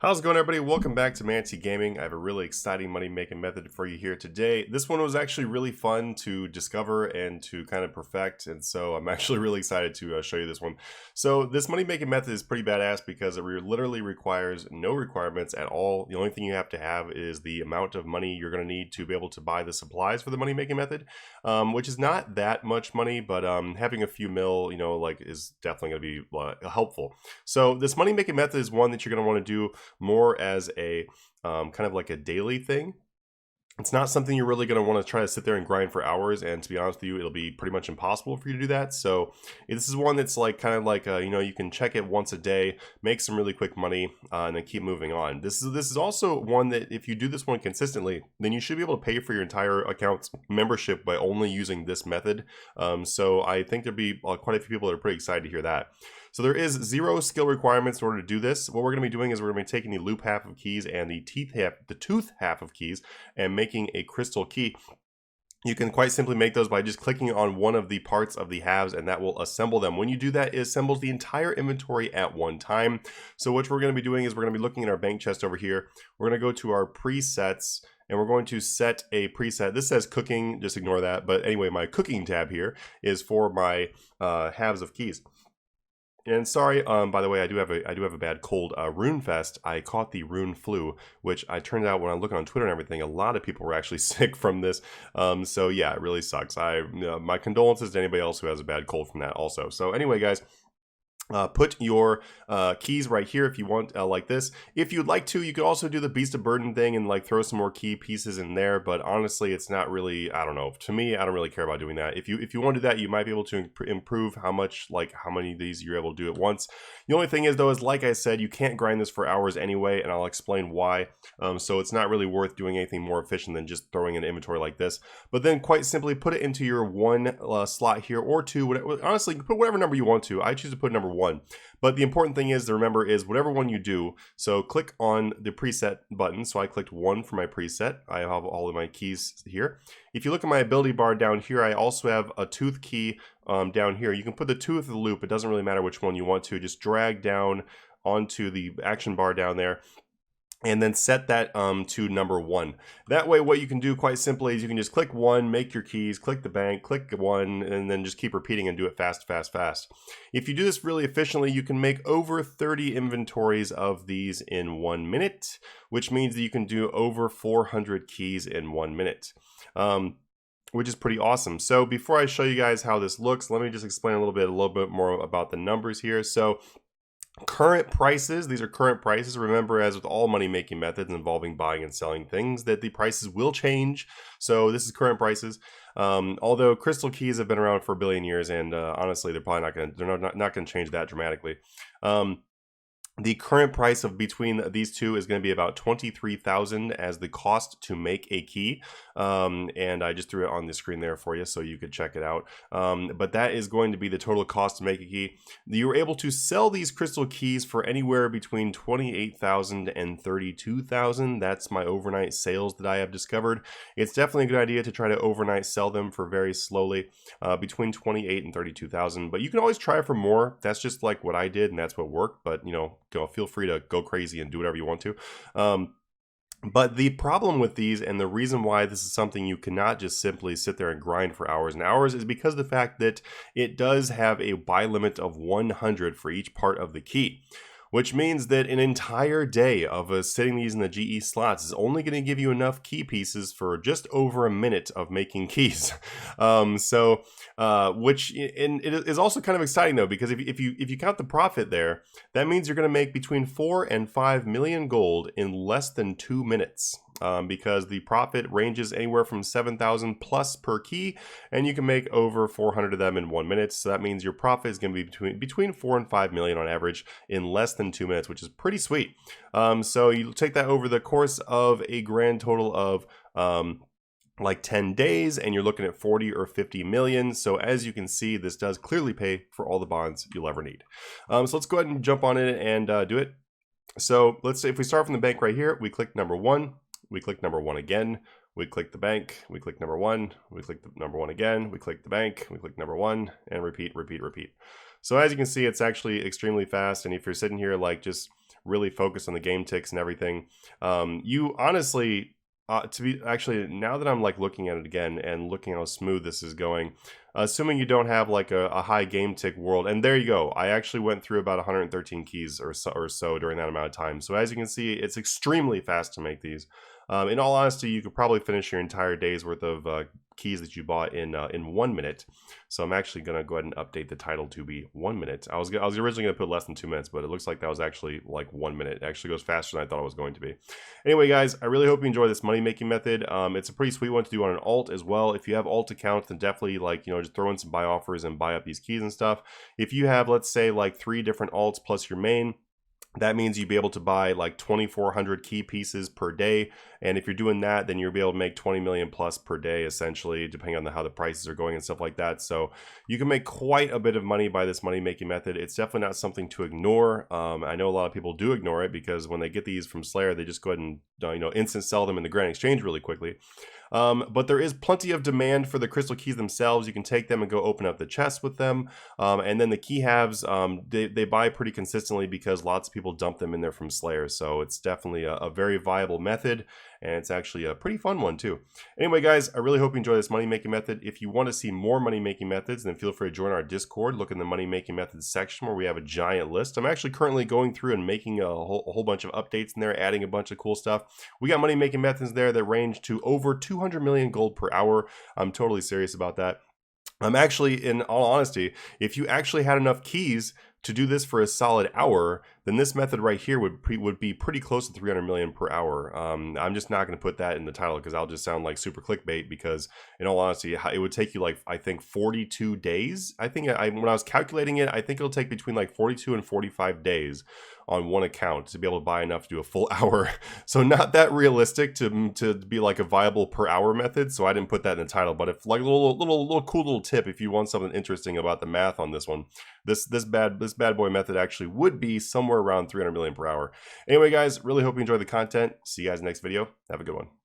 How's it going, everybody? Welcome back to Manatee Gaming. I have a really exciting money-making method for you here today. This one was actually really fun to discover and to kind of perfect, and so I'm actually really excited to show you this one. So this money-making method is pretty badass because it literally requires no requirements at all. The only thing you have to have is the amount of money you're going to need to be able to buy the supplies for the money-making method, which is not that much money, but having a few mil, is definitely going to be helpful. So this money-making method is one that you're going to want to do more as a kind of like a daily thing. It's not something you're really going to want to try to sit there and grind for hours, and to be honest with you, it'll be pretty much impossible for you to do that. So this is one that's like kind of like you can check it once a day, make some really quick money, and then keep moving on. This is also one that if you do this one consistently, then you should be able to pay for your entire account's membership by only using this method. So I think there'll be quite a few people that are pretty excited to hear that. So there is 0 skill requirements in order to do this. What we're going to be doing is we're going to be taking the loop half of keys and the tooth half of keys and making a crystal key. You can quite simply make those by just clicking on one of the parts of the halves, and that will assemble them. When you do that, it assembles the entire inventory at one time. So what we're going to be doing is we're going to be looking at our bank chest over here. We're going to go to our presets, and we're going to set a preset. This says cooking, just ignore that. But anyway, my cooking tab here is for my halves of keys. And sorry, by the way, I do have a bad cold. RuneFest, I caught the Rune flu, which I turned out when I'm looking on Twitter and everything, a lot of people were actually sick from this. So yeah, it really sucks. My condolences to anybody else who has a bad cold from that also. So anyway, guys. Put your keys right here if you want, like this. If you'd like to, you could also do the Beast of Burden thing and like throw some more key pieces in there, but honestly it's not really, I don't know, to me I don't really care about doing that. If you want to do that, you might be able to improve how many of these you're able to do at once. The only thing is though, is like I said, you can't grind this for hours anyway, and I'll explain why. So it's not really worth doing anything more efficient than just throwing an inventory like this. But then quite simply put it into your one slot here, or two, whatever, honestly put whatever number you want to. I choose to put number 1. But the important thing is to remember is whatever one you do, so click on the preset button. So I clicked 1 for my preset. I have all of my keys here. If you look at my ability bar down here, I also have a tooth key down here. You can put the tooth of the loop. It doesn't really matter which one you want to. Just drag down onto the action bar down there, and then set that to number 1. That way what you can do quite simply is you can just click 1, make your keys, click the bank, click 1, and then just keep repeating and do it fast. If you do this really efficiently, you can make over 30 inventories of these in 1 minute, which means that you can do over 400 keys in 1 minute. Which is pretty awesome. So before I show you guys how this looks, let me just explain a little bit more about the numbers here. So current prices, these are current prices. Remember, as with all money-making methods involving buying and selling things, that the prices will change. So this is current prices. Although crystal keys have been around for a billion years, and honestly, they're probably not going to change that dramatically. The current price of between these two is going to be about 23,000 as the cost to make a key, and I just threw it on the screen there for you so you could check it out. But that is going to be the total cost to make a key. You were able to sell these crystal keys for anywhere between 28,000 and 32,000. That's my overnight sales that I have discovered. It's definitely a good idea to try to overnight sell them for very slowly, between 28 and 32,000. But you can always try for more. That's just like what I did, and that's what worked. But feel free to go crazy and do whatever you want to. But the problem with these, and the reason why this is something you cannot just simply sit there and grind for hours and hours, is because of the fact that it does have a buy limit of 100 for each part of the key. Which means that an entire day of sitting these in the GE slots is only going to give you enough key pieces for just over a minute of making keys. Which it is also kind of exciting though, because if you count the profit there, that means you're going to make between 4 and 5 million gold in less than 2 minutes. Because the profit ranges anywhere from 7,000 plus per key, and you can make over 400 of them in 1 minute. So that means your profit is going to be between 4 and 5 million on average in less than 2 minutes, which is pretty sweet. So you take that over the course of a grand total of like 10 days, and you're looking at 40 or 50 million. So as you can see, this does clearly pay for all the bonds you'll ever need. So let's go ahead and jump on it and do it. So let's say if we start from the bank right here, we click number 1. We click number 1 again, we click the bank, we click number 1, we click the number 1 again, we click the bank, we click number 1, and repeat. So as you can see, it's actually extremely fast, and if you're sitting here like just really focus on the game ticks and everything. You honestly, to be actually, now that I'm like looking at it again and looking how smooth this is going, assuming you don't have like a high game tick world, and there you go. I actually went through about 113 keys or so during that amount of time. So as you can see, it's extremely fast to make these. In all honesty, you could probably finish your entire day's worth of keys that you bought in 1 minute. So I'm actually gonna go ahead and update the title to be 1 minute. I was originally gonna put less than 2 minutes, but it looks like that was actually like 1 minute. It actually goes faster than I thought it was going to be. Anyway, guys, I really hope you enjoy this money making method. It's a pretty sweet one to do on an alt as well. If you have alt accounts, then definitely like, you know, just throw in some buy offers and buy up these keys and stuff. If you have, let's say, like 3 different alts plus your main, that means you'd be able to buy like 2,400 key pieces per day. And if you're doing that, then you'll be able to make 20 million plus per day, essentially, depending on how the prices are going and stuff like that. So you can make quite a bit of money by this money making method. It's definitely not something to ignore. I know a lot of people do ignore it because when they get these from Slayer, they just go ahead and you know, instant sell them in the Grand Exchange really quickly. But there is plenty of demand for the crystal keys themselves. You can take them and go open up the chest with them. And then the key halves, they buy pretty consistently because lots of people dump them in there from Slayer. So it's definitely a very viable method. And it's actually a pretty fun one too. Anyway, guys, I really hope you enjoy this money making method. If you want to see more money making methods, then feel free to join our Discord. Look in the money making methods section where we have a giant list. I'm actually currently going through and making a whole bunch of updates in there, adding a bunch of cool stuff. We got money making methods there that range to over 200 million gold per hour. I'm totally serious about that. I'm actually, in all honesty, if you actually had enough keys to do this for a solid hour, then this method right here would be pretty close to 300 million per hour. I'm just not going to put that in the title because I'll just sound like super clickbait, because in all honesty, it would take you like, I think 42 days. I think when I was calculating it, I think it'll take between like 42 and 45 days on one account to be able to buy enough to do a full hour. So not that realistic to be like a viable per hour method. So I didn't put that in the title, but if like a little cool little tip, if you want something interesting about the math on this one, this bad boy method actually would be somewhere around 300 million per hour. Anyway, guys, really hope you enjoy the content. See you guys next video. Have a good one.